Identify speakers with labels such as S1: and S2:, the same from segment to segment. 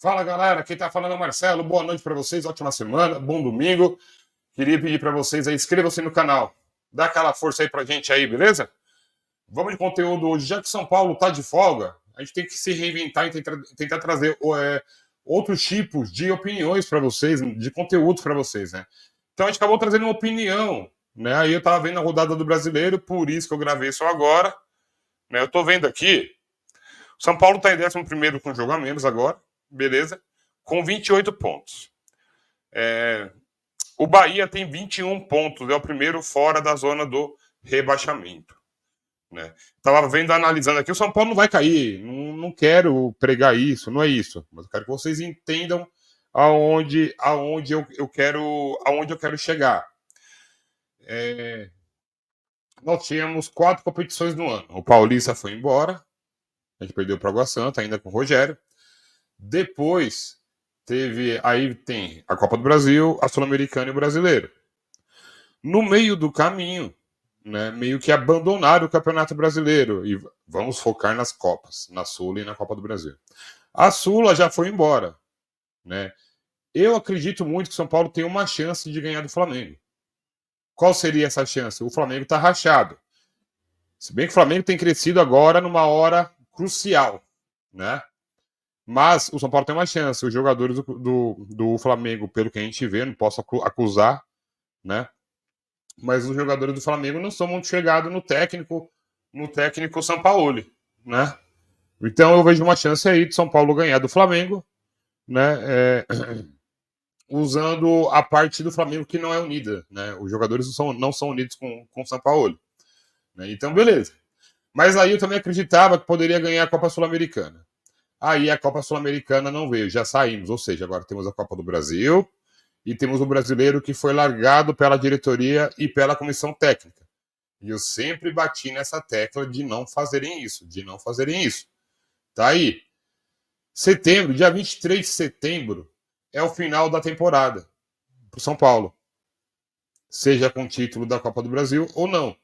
S1: Fala galera, quem tá falando é o Marcelo. Boa noite para vocês, ótima semana, bom domingo. Queria pedir para vocês aí, inscrevam-se no canal, dá aquela força aí pra gente aí, beleza? Vamos de conteúdo hoje. Já que São Paulo tá de folga, a gente tem que se reinventar e tentar trazer outros tipos de opiniões para vocês, de conteúdo para vocês, né? Então a gente acabou trazendo uma opinião, né? Aí eu tava vendo a rodada do Brasileiro, por isso que eu gravei só agora, né? Eu tô vendo aqui, São Paulo tá em 11º com um jogo a menos agora, beleza? Com 28 pontos. O Bahia tem 21 pontos, é o primeiro fora da zona do rebaixamento. Né? Tava vendo, analisando aqui, o São Paulo não vai cair, não quero pregar isso, não é isso, mas eu quero que vocês entendam aonde eu quero chegar. Nós tínhamos 4 competições no ano. O Paulista foi embora, a gente perdeu para o Água Santa, ainda com o Rogério. Depois aí tem a Copa do Brasil, a Sul-Americana e o Brasileiro. No meio do caminho, né, meio que abandonaram o Campeonato Brasileiro e vamos focar nas Copas, na Sula e na Copa do Brasil. A Sula já foi embora, né? Eu acredito muito que o São Paulo tem uma chance de ganhar do Flamengo. Qual seria essa chance? O Flamengo está rachado. Se bem que o Flamengo tem crescido agora numa hora crucial, né? Mas o São Paulo tem uma chance. Os jogadores do Flamengo, pelo que a gente vê, não posso acusar, né? Mas os jogadores do Flamengo não são muito chegados no técnico Sampaoli, né? Então eu vejo uma chance aí de São Paulo ganhar do Flamengo, né? Usando a parte do Flamengo que não é unida, né? Os jogadores não são unidos com o Sampaoli, né? Então beleza. Mas aí eu também acreditava que poderia ganhar a Copa Sul-Americana. Aí a Copa Sul-Americana não veio, já saímos, ou seja, agora temos a Copa do Brasil e temos o Brasileiro que foi largado pela diretoria e pela comissão técnica. E eu sempre bati nessa tecla de não fazerem isso, Tá aí. Setembro, dia 23 de setembro, é o final da temporada para o São Paulo. Seja com o título da Copa do Brasil ou não.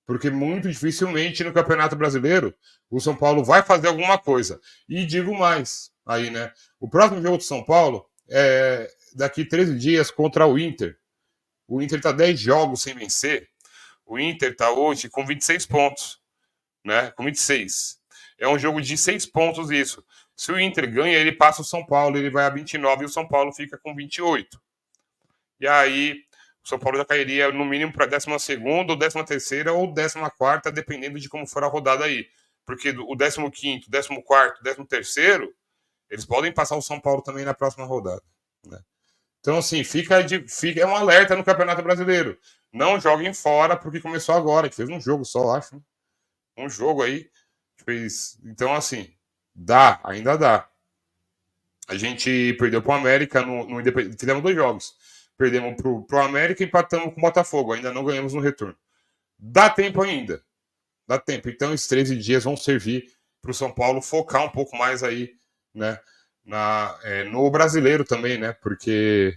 S1: Porque muito dificilmente no Campeonato Brasileiro o São Paulo vai fazer alguma coisa. E digo mais, aí, né? O próximo jogo do São Paulo é daqui 13 dias contra o Inter. O Inter está 10 jogos sem vencer. O Inter está hoje com 26 pontos, né? Com 26. É um jogo de 6 pontos isso. Se o Inter ganha, ele passa o São Paulo, ele vai a 29 e o São Paulo fica com 28. E aí o São Paulo já cairia no mínimo para 12ª, ou 13ª ou 14ª, dependendo de como for a rodada aí. Porque o 15º, 14º, 13º, eles podem passar o São Paulo também na próxima rodada, né? Então, assim, é um alerta no Campeonato Brasileiro. Não joguem fora, porque começou agora. A gente fez um jogo só, acho. Né? Um jogo aí. Então, assim, ainda dá. A gente perdeu pro América no Independente. Fizemos 2 jogos. Perdemos pro América e empatamos com o Botafogo. Ainda não ganhamos no retorno. Dá tempo ainda. Dá tempo. Então, esses 13 dias vão servir para o São Paulo focar um pouco mais aí, né? No brasileiro também, né? Porque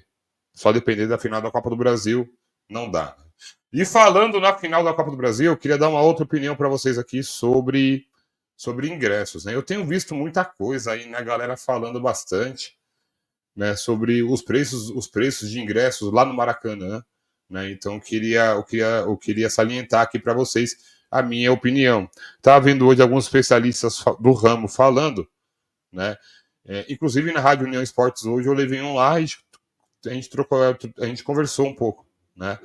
S1: só depender da final da Copa do Brasil não dá. E falando na final da Copa do Brasil, eu queria dar uma outra opinião para vocês aqui sobre ingressos, né? Eu tenho visto muita coisa aí, né? A galera falando bastante, né? Sobre os preços de ingressos lá no Maracanã, né? Então eu queria salientar aqui para vocês a minha opinião. Estava vendo hoje alguns especialistas do ramo falando, né? Inclusive na Rádio União Esportes hoje eu levei um lá e a gente conversou um pouco, né?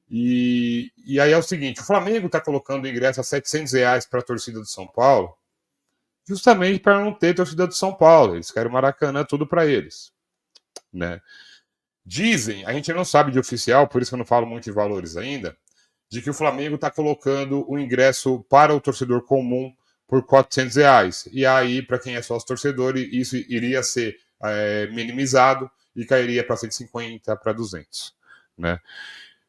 S1: E aí é o seguinte, o Flamengo está colocando o ingresso a R$700 para a torcida do São Paulo, justamente para não ter torcida do São Paulo. Eles querem o Maracanã tudo para eles, né? Dizem, a gente não sabe de oficial, por isso que eu não falo muito de valores ainda, de que o Flamengo está colocando o ingresso para o torcedor comum por R$400. E aí, para quem é sócio torcedor, isso iria ser minimizado e cairia para 150, para 200, né?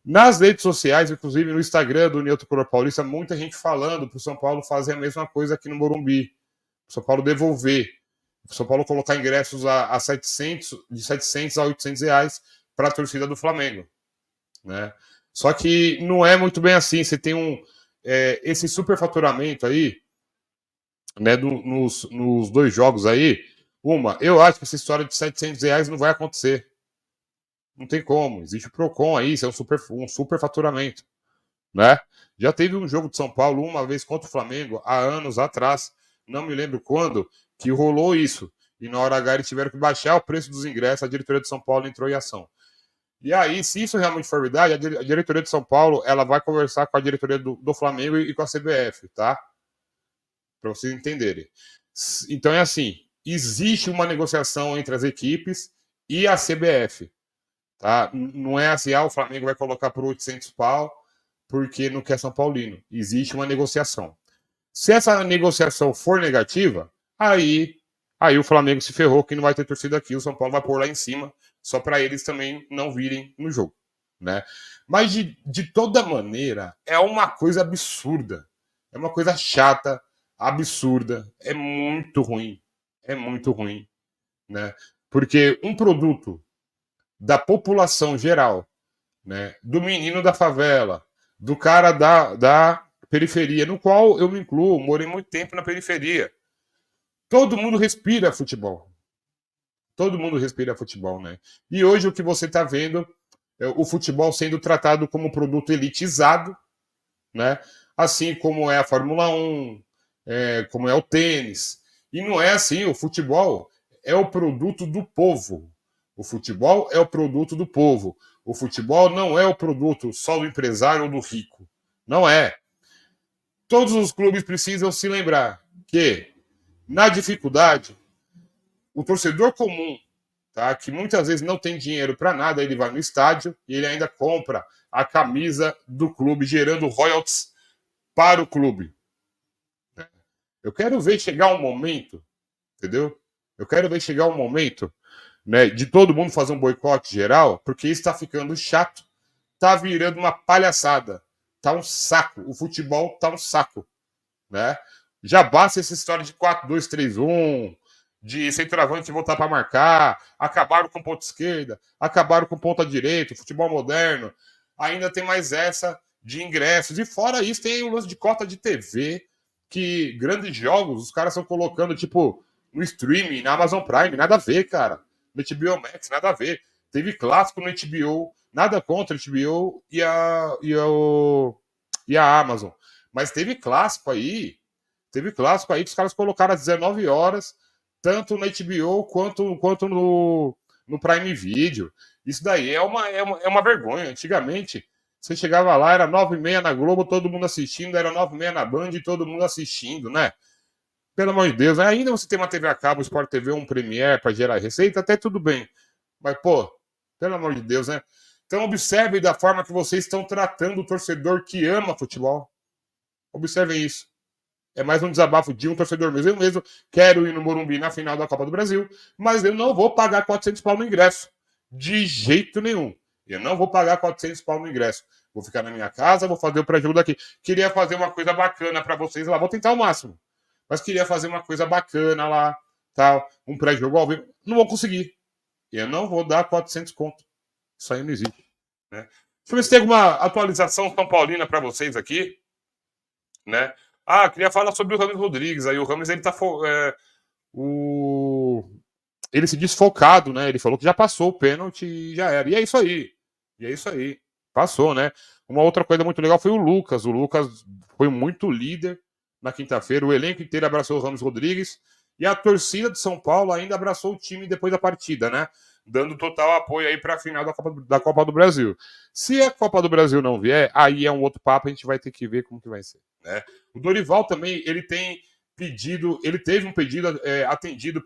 S1: Nas redes sociais, inclusive no Instagram do União Tricolor Paulista, muita gente falando para o São Paulo fazer a mesma coisa aqui no Morumbi. O São Paulo devolver. O São Paulo colocar ingressos a 700, de 700 a R$800 para a torcida do Flamengo, né? Só que não é muito bem assim. Você tem esse superfaturamento aí, né, nos 2 jogos aí. Eu acho que essa história de R$ 700 não vai acontecer. Não tem como. Existe o Procon aí, isso é um super faturamento, né? Já teve um jogo de São Paulo uma vez contra o Flamengo, há anos atrás, não me lembro quando, que rolou isso. E na hora H eles tiveram que baixar o preço dos ingressos, a diretoria de São Paulo entrou em ação. E aí, se isso realmente for verdade, a diretoria de São Paulo ela vai conversar com a diretoria do Flamengo e com a CBF, tá? Para vocês entenderem. Então é assim: existe uma negociação entre as equipes e a CBF. Tá? Não é assim, o Flamengo vai colocar por 800 pau porque não quer São Paulino. Existe uma negociação. Se essa negociação for negativa, aí o Flamengo se ferrou que não vai ter torcida aqui, o São Paulo vai pôr lá em cima, só para eles também não virem no jogo. Né? Mas de toda maneira, é uma coisa absurda. É uma coisa chata, absurda. É muito ruim. É muito ruim. Né? Porque um produto da população geral, né, do menino da favela, do cara da periferia, no qual eu me incluo, morei muito tempo na periferia. Todo mundo respira futebol. Todo mundo respira futebol, né? E hoje o que você está vendo é o futebol sendo tratado como produto elitizado, né? Assim como é a Fórmula 1, como é o tênis. E não é assim, o futebol é o produto do povo. O futebol é o produto do povo. O futebol não é o produto só do empresário ou do rico. Não é. Todos os clubes precisam se lembrar que, na dificuldade, o torcedor comum, tá, que muitas vezes não tem dinheiro para nada, ele vai no estádio e ele ainda compra a camisa do clube, gerando royalties para o clube. Eu quero ver chegar um momento, entendeu? Eu quero ver chegar um momento, né, de todo mundo fazer um boicote geral, porque isso está ficando chato, tá virando uma palhaçada, tá um saco. O futebol tá um saco, né? Já basta essa história de 4-2-3-1, de centroavante voltar para marcar, acabaram com ponta esquerda, acabaram com ponta direita, futebol moderno. Ainda tem mais essa de ingressos. E fora isso, tem o lance de cota de TV, que grandes jogos os caras estão colocando, tipo, no streaming, na Amazon Prime, nada a ver, cara. No HBO Max, nada a ver. Teve clássico no HBO, nada contra o HBO e a Amazon. Mas teve clássico aí que os caras colocaram às 19 horas, tanto na HBO quanto no Prime Video. Isso daí é uma vergonha. Antigamente, você chegava lá, era 9h30 na Globo, todo mundo assistindo, era 9h30 na Band e todo mundo assistindo, né? Pelo amor de Deus, ainda você tem uma TV a cabo, Sport TV, um Premiere para gerar receita, até tudo bem. Mas, pô, pelo amor de Deus, né? Então, observe da forma que vocês estão tratando o torcedor que ama futebol. Observem isso. É mais um desabafo de um torcedor mesmo. Eu mesmo quero ir no Morumbi na final da Copa do Brasil, mas eu não vou pagar 400 pau no ingresso. De jeito nenhum. Eu não vou pagar 400 pau no ingresso. Vou ficar na minha casa, vou fazer o pré-jogo daqui. Queria fazer uma coisa bacana para vocês lá. Vou tentar o máximo. Mas queria fazer uma coisa bacana lá, tal. Um pré-jogo ao vivo. Não vou conseguir. Eu não vou dar 400 conto. Isso aí não existe. Né? Deixa eu ver se tem alguma atualização São Paulina para vocês aqui. Né? Queria falar sobre o Rames Rodrigues. Aí o Rames ele tá ele se desfocado, né? Ele falou que já passou o pênalti e já era. E é isso aí. E é isso aí. Passou, né? Uma outra coisa muito legal foi o Lucas. O Lucas foi muito líder na quinta-feira. O elenco inteiro abraçou o Rames Rodrigues e a torcida de São Paulo ainda abraçou o time depois da partida, né? Dando total apoio aí para a final da Copa do Brasil. Se a Copa do Brasil não vier, aí é um outro papo, a gente vai ter que ver como que vai ser. Né? O Dorival também, ele teve um pedido atendido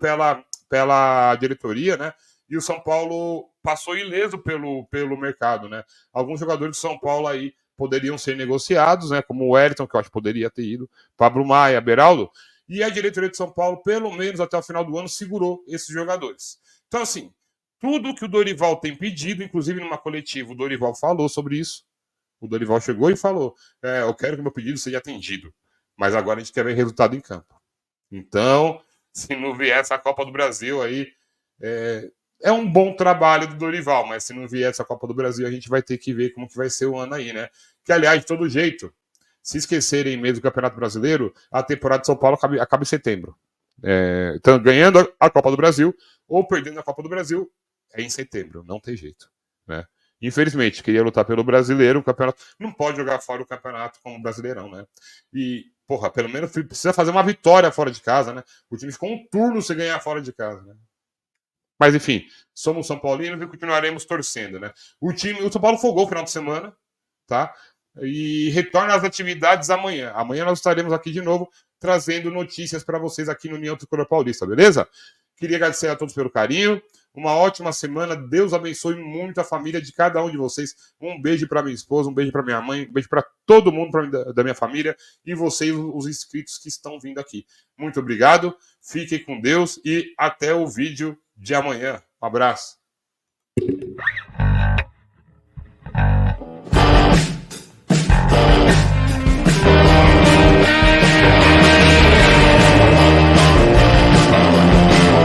S1: pela diretoria, né? E o São Paulo passou ileso pelo mercado, né? Alguns jogadores de São Paulo aí poderiam ser negociados, né? Como o Wellington, que eu acho que poderia ter ido, Pablo Maia, Beraldo, e a diretoria de São Paulo, pelo menos até o final do ano, segurou esses jogadores. Então, assim, tudo que o Dorival tem pedido, inclusive numa coletiva, o Dorival falou sobre isso. O Dorival chegou e falou: eu quero que meu pedido seja atendido, mas agora a gente quer ver resultado em campo. Então, se não vier essa Copa do Brasil aí, é um bom trabalho do Dorival, mas se não vier essa Copa do Brasil, a gente vai ter que ver como que vai ser o ano aí, né? Que, aliás, de todo jeito, se esquecerem mesmo do Campeonato Brasileiro, a temporada de São Paulo acaba em setembro. Então, ganhando a Copa do Brasil ou perdendo a Copa do Brasil, é em setembro, não tem jeito, né? Infelizmente, queria lutar pelo brasileiro, o campeonato. Não pode jogar fora o campeonato como brasileirão, né? E, porra, pelo menos precisa fazer uma vitória fora de casa, né? O time ficou um turno se ganhar fora de casa, né? Mas enfim, somos São Paulinos e continuaremos torcendo, né? O São Paulo folgou o final de semana, tá? E retorna às atividades amanhã. Amanhã nós estaremos aqui de novo trazendo notícias para vocês aqui no União Tricolor Paulista, beleza? Queria agradecer a todos pelo carinho. Uma ótima semana. Deus abençoe muito a família de cada um de vocês. Um beijo para minha esposa, um beijo para minha mãe, um beijo para todo mundo da minha família e vocês, os inscritos que estão vindo aqui. Muito obrigado. Fiquem com Deus e até o vídeo de amanhã. Um abraço.